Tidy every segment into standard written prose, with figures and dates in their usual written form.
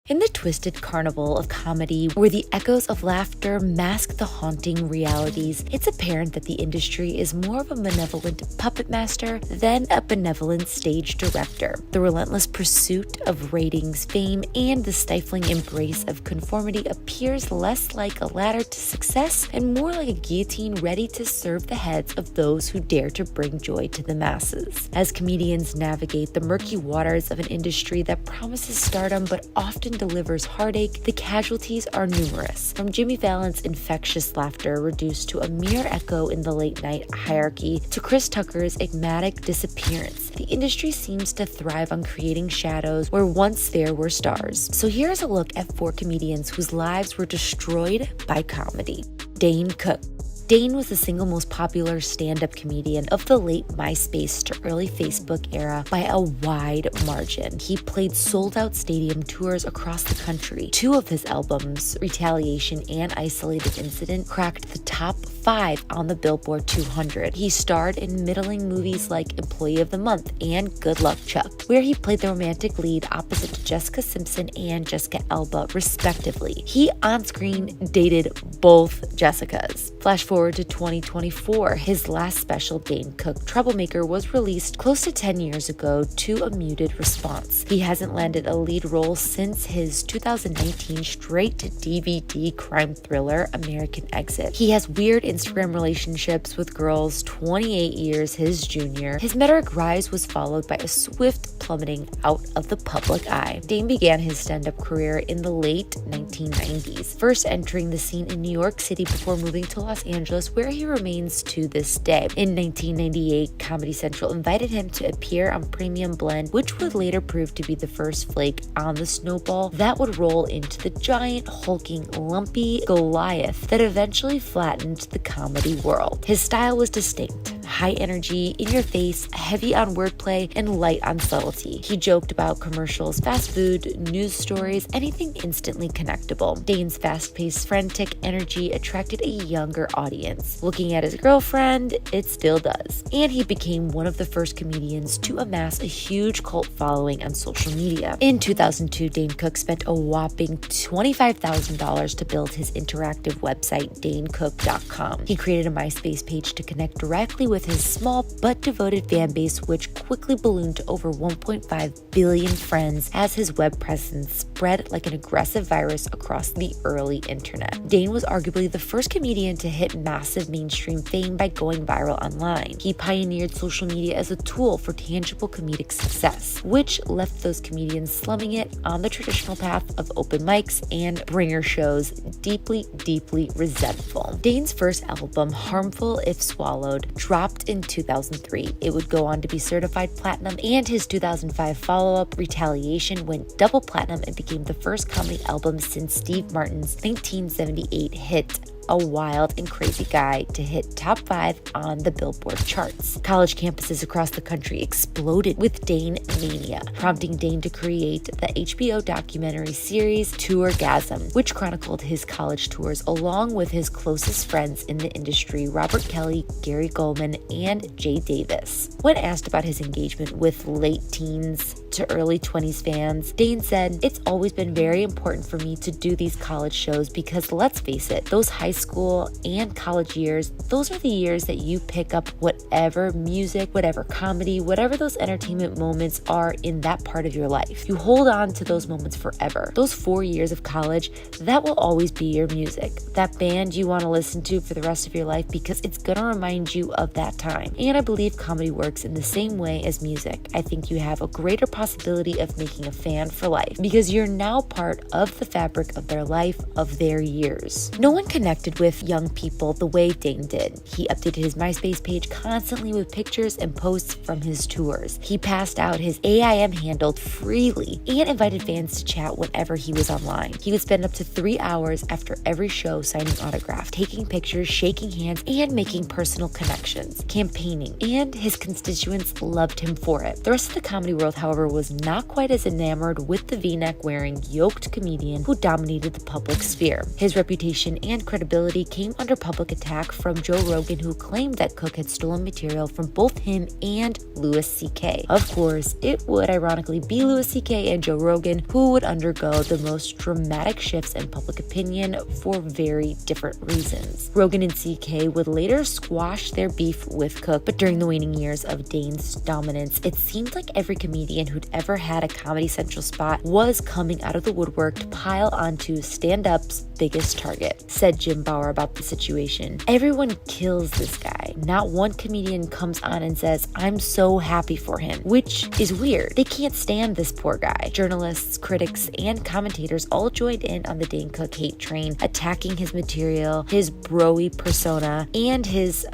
In the twisted carnival of comedy, where the echoes of laughter mask the haunting realities, it's apparent that the industry is more of a malevolent puppet master than a benevolent stage director. The relentless pursuit of ratings, fame, and the stifling embrace of conformity appears less like a ladder to success and more like a guillotine ready to serve the heads of those who dare to bring joy to the masses. As comedians navigate the murky waters of an industry that promises stardom but often delivers heartache, the casualties are numerous. From Jimmy Fallon's infectious laughter reduced to a mere echo in the late-night hierarchy to Chris Tucker's enigmatic disappearance, the industry seems to thrive on creating shadows where once there were stars. So here's a look at 4 comedians whose lives were destroyed by comedy. Dane Cook. Dane was the single most popular stand-up comedian of the late MySpace to early Facebook era by a wide margin. He played sold-out stadium tours across the country. 2 of his albums, Retaliation and Isolated Incident, cracked the top 5 on the Billboard 200. He starred in middling movies like Employee of the Month and Good Luck Chuck, where he played the romantic lead opposite to Jessica Simpson and Jessica Alba, respectively. He on-screen dated both Jessicas. Flash forward to 2024, his last special, Dane Cook Troublemaker, was released close to 10 years ago to a muted response. He hasn't landed a lead role since his 2019 straight-to-DVD crime thriller, American Exit. He has weird Instagram relationships with girls 28 years his junior. His meteoric rise was followed by a swift plummeting out of the public eye. Dane began his stand-up career in the late 1990s, first entering the scene in New York City before moving to Los Angeles, where he remains to this day. In 1998, Comedy Central invited him to appear on Premium Blend, which would later prove to be the first flake on the snowball that would roll into the giant, hulking, lumpy Goliath that eventually flattened the comedy world. His style was distinct. High energy, in your face, heavy on wordplay, and light on subtlety. He joked about commercials, fast food, news stories, anything instantly connectable. Dane's fast-paced, frantic energy attracted a younger audience. Looking at his girlfriend, it still does. And he became one of the first comedians to amass a huge cult following on social media. In 2002, Dane Cook spent a whopping $25,000 to build his interactive website, DaneCook.com. He created a MySpace page to connect directly with his small but devoted fan base, which quickly ballooned to over 1.5 billion friends as his web presence spread like an aggressive virus across the early internet. Dane was arguably the first comedian to hit massive mainstream fame by going viral online. He pioneered social media as a tool for tangible comedic success, which left those comedians slumming it on the traditional path of open mics and bringer shows deeply, deeply resentful. Dane's first album, Harmful If Swallowed, dropped in 2003. It would go on to be certified platinum, and his 2005 follow-up, Retaliation, went double platinum and became the first comedy album since Steve Martin's 1978 hit A Wild and Crazy Guy to hit top 5 on the Billboard charts. College campuses across the country exploded with Dane mania, prompting Dane to create the HBO documentary series Tourgasm, which chronicled his college tours along with his closest friends in the industry, Robert Kelly, Gary Goldman, and Jay Davis. When asked about his engagement with late teens to early 20s fans, Dane said, "It's always been very important for me to do these college shows because, let's face it, those high school and college years, those are the years that you pick up whatever music, whatever comedy, whatever those entertainment moments are in that part of your life. You hold on to those moments forever. Those 4 years of college, that will always be your music. That band you want to listen to for the rest of your life because it's going to remind you of that time." And I believe comedy works in the same way as music. I think you have a greater possibility of making a fan for life because you're now part of the fabric of their life, of their years. No one connected with young people the way Dane did. He updated his MySpace page constantly with pictures and posts from his tours. He passed out his AIM handle freely and invited fans to chat whenever he was online. He would spend up to 3 hours after every show signing autographs, taking pictures, shaking hands, and making personal connections, campaigning, and his constituents loved him for it. The rest of the comedy world, however, was not quite as enamored with the V-neck wearing yoked comedian who dominated the public sphere. His reputation and credibility credibility came under public attack from Joe Rogan, who claimed that Cook had stolen material from both him and Louis C.K. Of course, it would ironically be Louis C.K. and Joe Rogan who would undergo the most dramatic shifts in public opinion for very different reasons. Rogan and C.K. would later squash their beef with Cook, but during the waning years of Dane's dominance, it seemed like every comedian who'd ever had a Comedy Central spot was coming out of the woodwork to pile onto stand-up's biggest target. Said Jim Bauer about the situation, "Everyone kills this guy. Not one comedian comes on and says, 'I'm so happy for him,' which is weird. They can't stand this poor guy." Journalists, critics, and commentators all joined in on the Dane Cook hate train, attacking his material, his bro-y persona, and his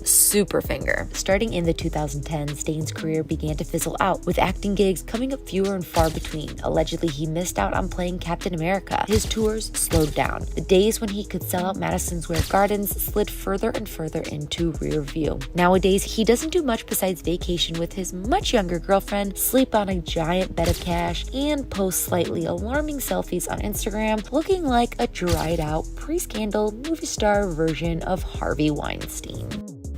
super finger. Starting in the 2010s, Dane's career began to fizzle out, with acting gigs coming up fewer and far between. Allegedly, he missed out on playing Captain America. His tours slowed down. The days when he could sell out Madison Square Gardens slid further and further into rear view. Nowadays, he doesn't do much besides vacation with his much younger girlfriend, sleep on a giant bed of cash, and post slightly alarming selfies on Instagram, looking like a dried out pre-scandal movie star version of Harvey Weinstein.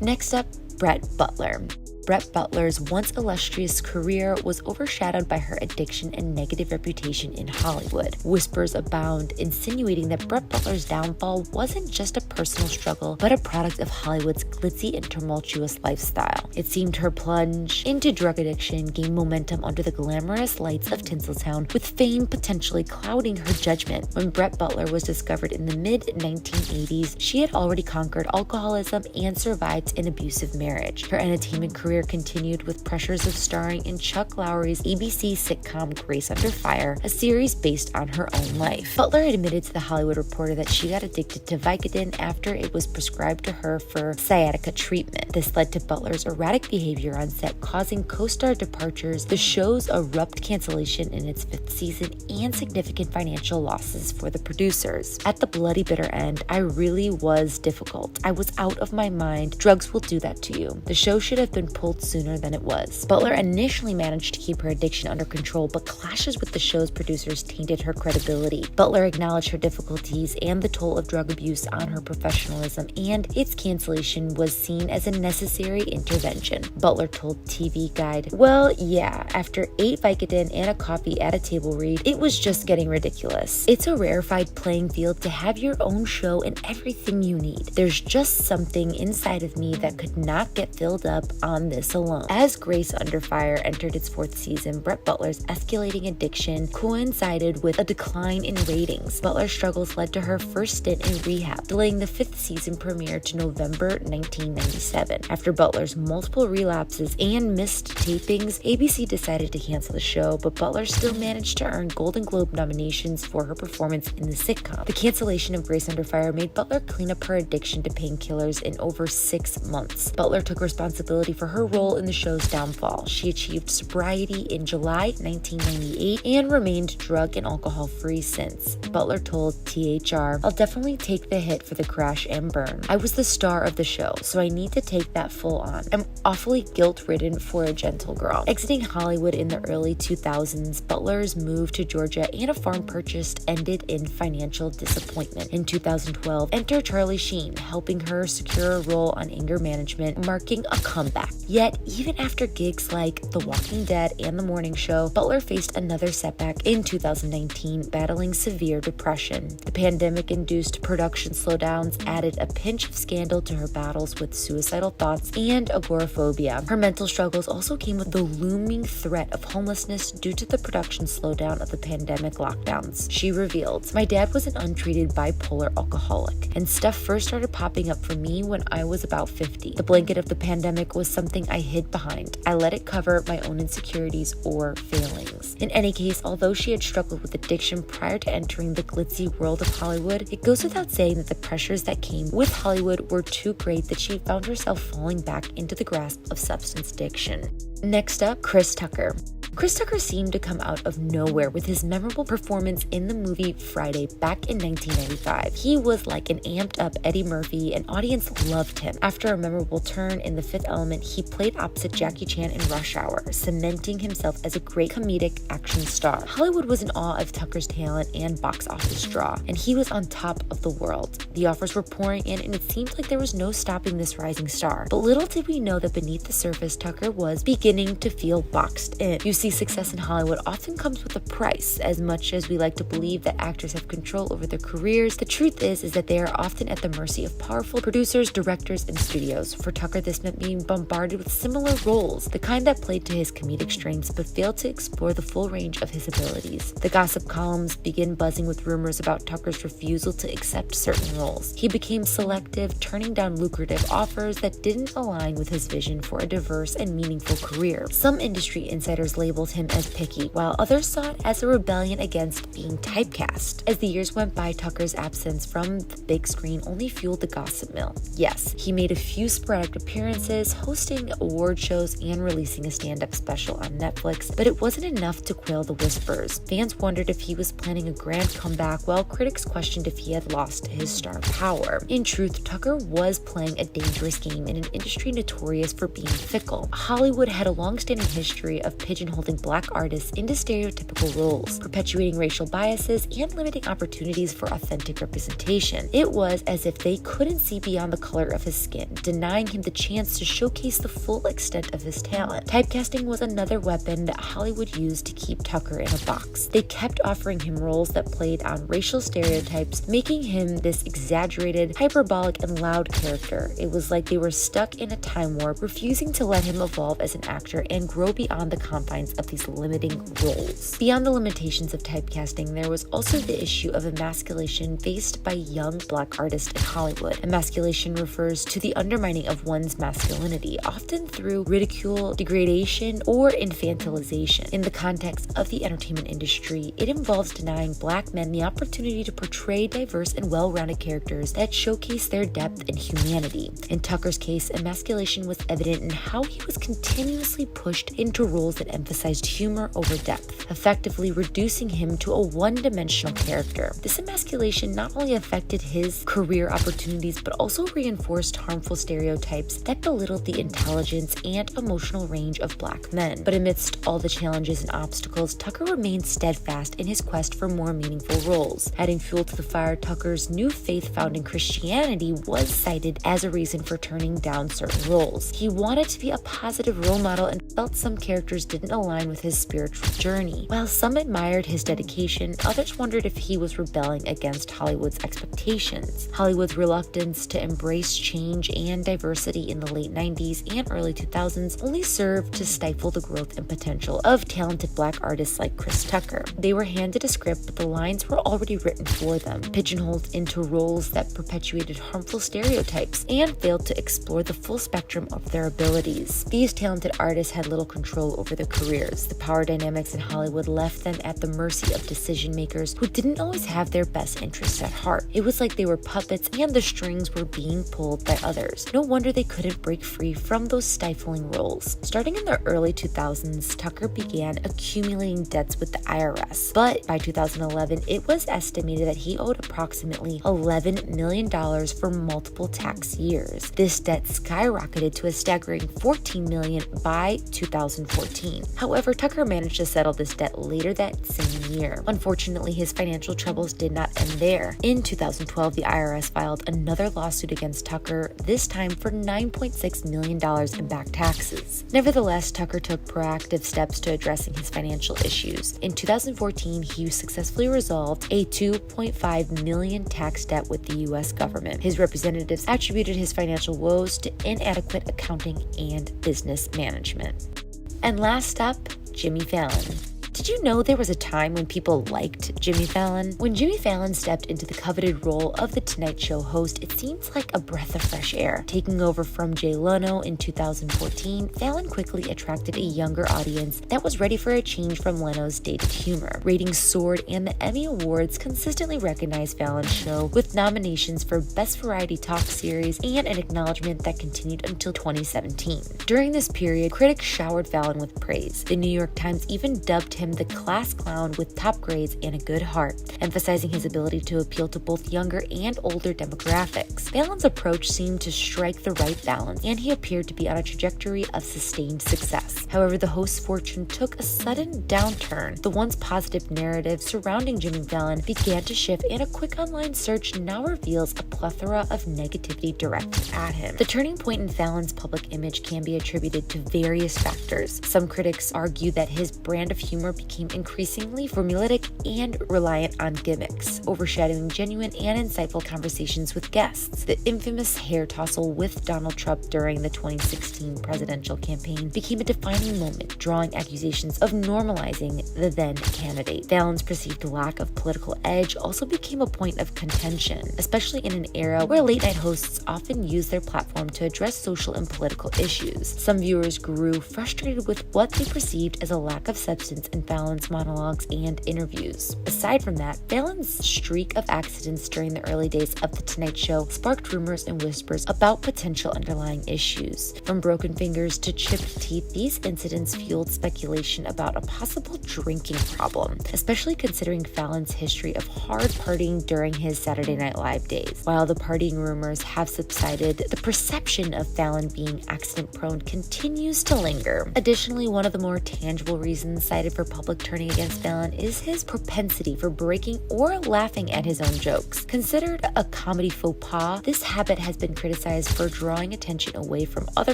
Next up, Brett Butler. Brett Butler's once illustrious career was overshadowed by her addiction and negative reputation in Hollywood. Whispers abound, insinuating that Brett Butler's downfall wasn't just a personal struggle, but a product of Hollywood's glitzy and tumultuous lifestyle. It seemed her plunge into drug addiction gained momentum under the glamorous lights of Tinseltown, with fame potentially clouding her judgment. When Brett Butler was discovered in the mid-1980s, she had already conquered alcoholism and survived an abusive marriage. Her entertainment career continued with pressures of starring in Chuck Lorre's ABC sitcom Grace Under Fire, a series based on her own life. Butler admitted to The Hollywood Reporter that she got addicted to Vicodin after it was prescribed to her for sciatica treatment. This led to Butler's erratic behavior on set, causing co-star departures, the show's abrupt cancellation in its 5th season, and significant financial losses for the producers. At the bloody bitter end, I really was difficult. I was out of my mind. Drugs will do that to you. The show should have been pulled sooner than it was. Butler initially managed to keep her addiction under control, but clashes with the show's producers tainted her credibility. Butler acknowledged her difficulties and the toll of drug abuse on her professionalism, and its cancellation was seen as a necessary intervention. Butler told TV Guide, "Well, yeah, after 8 Vicodin and a coffee at a table read, it was just getting ridiculous. It's a rarefied playing field to have your own show and everything you need. There's just something inside of me that could not get filled up on this alone." As Grace Under Fire entered its 4th season, Brett Butler's escalating addiction coincided with a decline in ratings. Butler's struggles led to her first stint in rehab, delaying the 5th season premiere to November 1997. After Butler's multiple relapses and missed tapings, ABC decided to cancel the show, but Butler still managed to earn Golden Globe nominations for her performance in the sitcom. The cancellation of Grace Under Fire made Butler clean up her addiction to painkillers in over 6 months. Butler took responsibility for her role in the show's downfall. She achieved sobriety in July 1998 and remained drug and alcohol free since. Butler told THR, "I'll definitely take the hit for the crash and burn. I was the star of the show, so I need to take that full on. I'm awfully guilt-ridden for a gentle girl." Exiting Hollywood in the early 2000s, Butler's move to Georgia and a farm purchased ended in financial disappointment. In 2012, enter Charlie Sheen, helping her secure a role on anger management, marking a comeback. Yet, even after gigs like The Walking Dead and The Morning Show, Butler faced another setback in 2019, battling severe depression. The pandemic-induced production slowdowns added a pinch of scandal to her battles with suicidal thoughts and agoraphobia. Her mental struggles also came with the looming threat of homelessness due to the production slowdown of the pandemic lockdowns. She revealed, "My dad was an untreated bipolar alcoholic, and stuff first started popping up for me when I was about 50. The blanket of the pandemic was something I hid behind. I let it cover my own insecurities or failings." In any case, although she had struggled with addiction prior to entering the glitzy world of Hollywood, it goes without saying that the pressures that came with Hollywood were too great that she found herself falling back into the grasp of substance addiction. Next up, Chris Tucker. Chris Tucker seemed to come out of nowhere with his memorable performance in the movie Friday back in 1995. He was like an amped-up Eddie Murphy, and audience loved him. After a memorable turn in The Fifth Element, he played opposite Jackie Chan in Rush Hour, cementing himself as a great comedic action star. Hollywood was in awe of Tucker's talent and box office draw, and he was on top of the world. The offers were pouring in, and it seemed like there was no stopping this rising star. But little did we know that beneath the surface, Tucker was beginning to feel boxed in. You see, success in Hollywood often comes with a price. As much as we like to believe that actors have control over their careers, the truth is that they are often at the mercy of powerful producers, directors, and studios. For Tucker, this meant being bombarded with similar roles, the kind that played to his comedic strengths but failed to explore the full range of his abilities. The gossip columns begin buzzing with rumors about Tucker's refusal to accept certain roles. He became selective, turning down lucrative offers that didn't align with his vision for a diverse and meaningful career. Some industry insiders labeled him as picky, while others saw it as a rebellion against being typecast. As the years went by, Tucker's absence from the big screen only fueled the gossip mill. Yes, he made a few sporadic appearances, hosting award shows and releasing a stand-up special on Netflix, but it wasn't enough to quell the whispers. Fans wondered if he was planning a grand comeback, while critics questioned if he had lost his star power. In truth, Tucker was playing a dangerous game in an industry notorious for being fickle. Hollywood had a long-standing history of pigeonholing Black artists into stereotypical roles, perpetuating racial biases and limiting opportunities for authentic representation. It was as if they couldn't see beyond the color of his skin, denying him the chance to showcase the full extent of his talent. Typecasting was another weapon that Hollywood used to keep Tucker in a box. They kept offering him roles that played on racial stereotypes, making him this exaggerated, hyperbolic, and loud character. It was like they were stuck in a time warp, refusing to let him evolve as an actor and grow beyond the confines of these limiting roles. Beyond the limitations of typecasting, there was also the issue of emasculation faced by young Black artists in Hollywood. Emasculation refers to the undermining of one's masculinity, often through ridicule, degradation, or infantilization. In the context of the entertainment industry, it involves denying Black men the opportunity to portray diverse and well-rounded characters that showcase their depth and humanity. In Tucker's case, emasculation was evident in how he was continuously pushed into roles that emphasized humor over depth, effectively reducing him to a one-dimensional character. This emasculation not only affected his career opportunities, but also reinforced harmful stereotypes that belittled the intelligence and emotional range of Black men. But amidst all the challenges and obstacles, Tucker remained steadfast in his quest for more meaningful roles. Adding fuel to the fire, Tucker's new faith found in Christianity was cited as a reason for turning down certain roles. He wanted to be a positive role model and felt some characters didn't align with his spiritual journey. While some admired his dedication, others wondered if he was rebelling against Hollywood's expectations. Hollywood's reluctance to embrace change and diversity in the late 90s and early 2000s only served to stifle the growth and potential of talented Black artists like Chris Tucker. They were handed a script, but the lines were already written for them, pigeonholed into roles that perpetuated harmful stereotypes and failed to explore the full spectrum of their abilities. These talented artists had little control over their careers. The power dynamics in Hollywood left them at the mercy of decision makers who didn't always have their best interests at heart. It was like they were puppets and the strings were being pulled by others. No wonder they couldn't break free from those stifling roles. Starting in the early 2000s, Tucker began accumulating debts with the IRS, but by 2011, it was estimated that he owed approximately $11 million for multiple tax years. This debt skyrocketed to a staggering $14 million by 2014. However, Tucker managed to settle this debt later that same year. Unfortunately, his financial troubles did not end there. In 2012, the IRS filed another lawsuit against Tucker, this time for $9.6 million in back taxes. Nevertheless, Tucker took proactive steps to addressing his financial issues. In 2014, he successfully resolved a $2.5 million tax debt with the U.S. government. His representatives attributed his financial woes to inadequate accounting and business management. And last up, Jimmy Fallon. Did you know there was a time when people liked Jimmy Fallon? When Jimmy Fallon stepped into the coveted role of The Tonight Show host, it seems like a breath of fresh air. Taking over from Jay Leno in 2014, Fallon quickly attracted a younger audience that was ready for a change from Leno's dated humor. Ratings soared, and the Emmy Awards consistently recognized Fallon's show with nominations for Best Variety Talk Series and an acknowledgement that continued until 2017. During this period, critics showered Fallon with praise. The New York Times even dubbed him the class clown with top grades and a good heart, emphasizing his ability to appeal to both younger and older demographics. Fallon's approach seemed to strike the right balance, and he appeared to be on a trajectory of sustained success. However, the host's fortune took a sudden downturn. The once positive narrative surrounding Jimmy Fallon began to shift, and a quick online search now reveals a plethora of negativity directed at him. The turning point in Fallon's public image can be attributed to various factors. Some critics argue that his brand of humor became increasingly formulaic and reliant on gimmicks, overshadowing genuine and insightful conversations with guests. The infamous hair tussle with Donald Trump during the 2016 presidential campaign became a defining moment, drawing accusations of normalizing the then candidate. Fallon's perceived lack of political edge also became a point of contention, especially in an era where late-night hosts often use their platform to address social and political issues. Some viewers grew frustrated with what they perceived as a lack of substance in Fallon's monologues and interviews. Aside from that, Fallon's streak of accidents during the early days of The Tonight Show sparked rumors and whispers about potential underlying issues. From broken fingers to chipped teeth, these incidents fueled speculation about a possible drinking problem, especially considering Fallon's history of hard partying during his Saturday Night Live days. While the partying rumors have subsided, the perception of Fallon being accident-prone continues to linger. Additionally, one of the more tangible reasons cited for public turning against Fallon is his propensity for breaking or laughing at his own jokes. Considered a comedy faux pas, this habit has been criticized for drawing attention away from other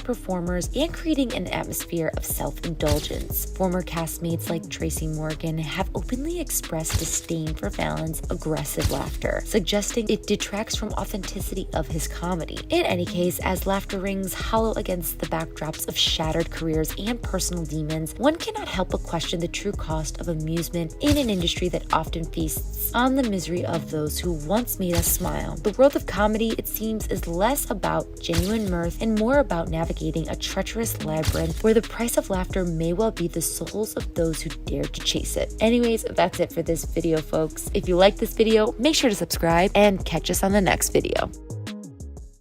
performers and creating an atmosphere of self-indulgence. Former castmates like Tracy Morgan have openly expressed disdain for Fallon's aggressive laughter, suggesting it detracts from authenticity of his comedy. In any case, as laughter rings hollow against the backdrops of shattered careers and personal demons, one cannot help but question the true cost of amusement in an industry that often feasts on the misery of those who once made us smile. The world of comedy, it seems, is less about genuine mirth and more about navigating a treacherous labyrinth where the price of laughter may well be the souls of those who dare to chase it. Anyways, that's it for this video, folks. If you like this video, make sure to subscribe and catch us on the next video.